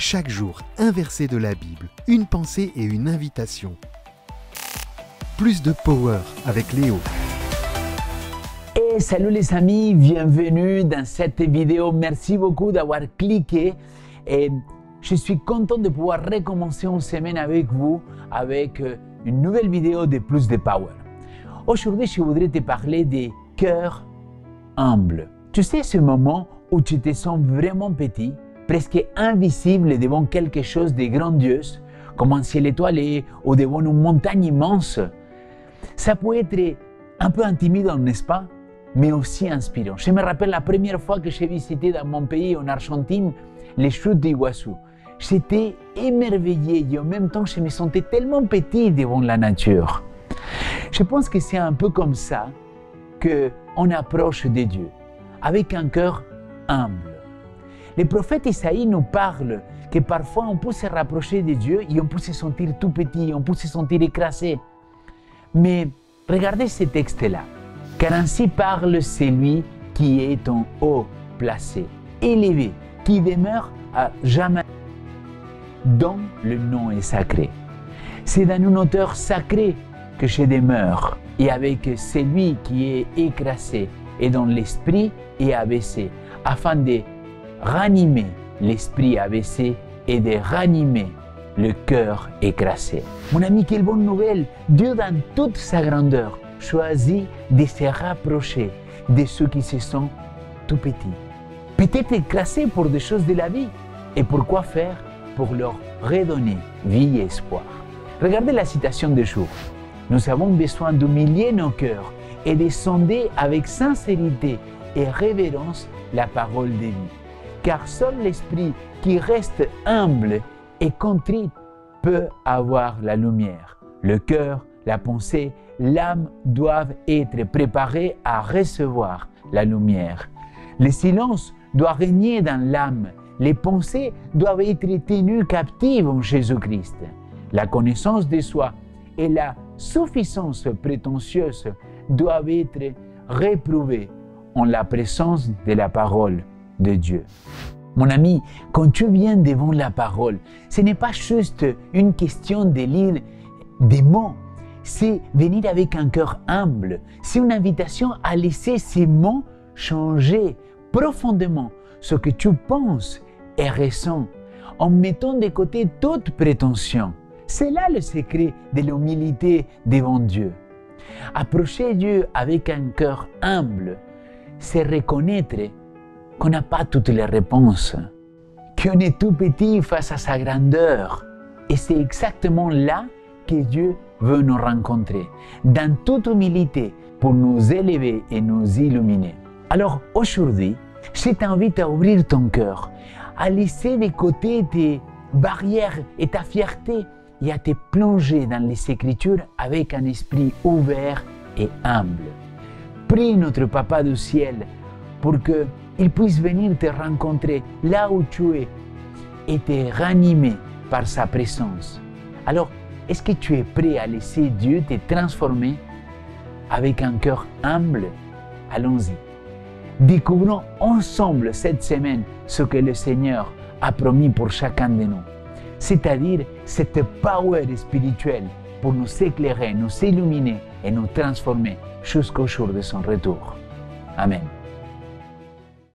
Chaque jour, un verset de la Bible, une pensée et une invitation. Plus de power avec Léo. Et salut les amis, bienvenue dans cette vidéo. Merci beaucoup d'avoir cliqué. Et je suis content de pouvoir recommencer une semaine avec vous avec une nouvelle vidéo de Plus de Power. Aujourd'hui, je voudrais te parler des cœurs humbles. Tu sais, ce moment où tu te sens vraiment petit, presque invisible devant quelque chose de grandiose, comme un ciel étoilé ou devant une montagne immense. Ça peut être un peu intimidant, n'est-ce pas? Mais aussi inspirant. Je me rappelle la première fois que j'ai visité dans mon pays, en Argentine, les chutes d'Iguassou. J'étais émerveillé et en même temps, je me sentais tellement petit devant la nature. Je pense que c'est un peu comme ça qu'on approche de Dieu, avec un cœur humble. Le prophète Isaïe nous parle que parfois on peut se rapprocher de Dieu et on peut se sentir tout petit, on peut se sentir écrasé. Mais regardez ce texte-là. Car ainsi parle celui qui est en haut placé, élevé, qui demeure à jamais, dont le nom est sacré. C'est dans une hauteur sacrée que je demeure, et avec celui qui est écrasé et dont l'esprit est abaissé, afin de ranimer l'esprit abaissé et de ranimer le cœur écrasé. Mon ami, quelle bonne nouvelle! Dieu, dans toute sa grandeur, choisit de se rapprocher de ceux qui se sentent tout petits, peut-être écrasés pour des choses de la vie. Et pourquoi faire? Pour leur redonner vie et espoir. Regardez la citation du jour. Nous avons besoin d'humilier nos cœurs et de sonder avec sincérité et révérence la parole de vie. Car seul l'esprit qui reste humble et contrit peut avoir la lumière. Le cœur, la pensée, l'âme doivent être préparés à recevoir la lumière. Le silence doit régner dans l'âme. Les pensées doivent être tenues captives en Jésus-Christ. La connaissance de soi et la suffisance prétentieuse doivent être réprouvées en la présence de la parole de Dieu. Mon ami, quand tu viens devant la parole, ce n'est pas juste une question de lire des mots, c'est venir avec un cœur humble. C'est une invitation à laisser ces mots changer profondément ce que tu penses et ressens, en mettant de côté toute prétention. C'est là le secret de l'humilité devant Dieu. Approcher Dieu avec un cœur humble, c'est reconnaître qu'on n'a pas toutes les réponses, qu'on est tout petit face à sa grandeur. Et c'est exactement là que Dieu veut nous rencontrer, dans toute humilité, pour nous élever et nous illuminer. Alors aujourd'hui, je t'invite à ouvrir ton cœur, à laisser de côté tes barrières et ta fierté et à te plonger dans les Écritures avec un esprit ouvert et humble. Prie notre Papa du ciel pour qu'il puisse venir te rencontrer là où tu es et te ranimer par sa présence. Alors, est-ce que tu es prêt à laisser Dieu te transformer avec un cœur humble? Allons-y. Découvrons ensemble cette semaine ce que le Seigneur a promis pour chacun de nous, c'est-à-dire cette power spirituelle pour nous éclairer, nous illuminer et nous transformer jusqu'au jour de son retour. Amen.